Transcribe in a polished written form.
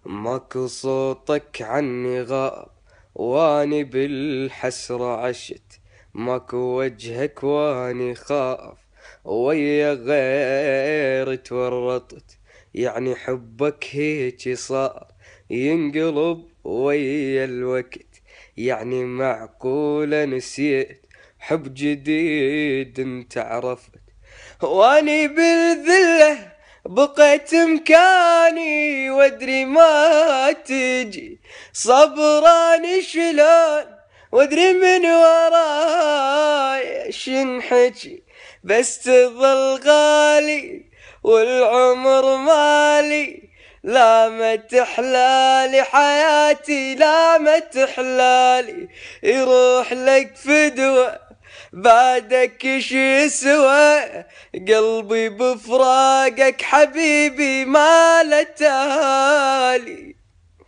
ماكو صوتك عني غاب، واني بالحسرة عشت. ماكو وجهك واني خاف، ويا غير تورطت. يعني حبك هيجي صار ينقلب ويا الوقت. يعني معقولة نسيت حب جديد انت عرفت. واني بالذلة بقيت مكاني، وادري ما تجي صبراني شلون، وادري من وراي شنحكي. بس تظل غالي والعمر مالي، لا ما تحلالي حياتي، لا ما تحلالي. يروح لك فدوة بعدك ايش يسوى، قلبي بفراقك حبيبي ما له تالي.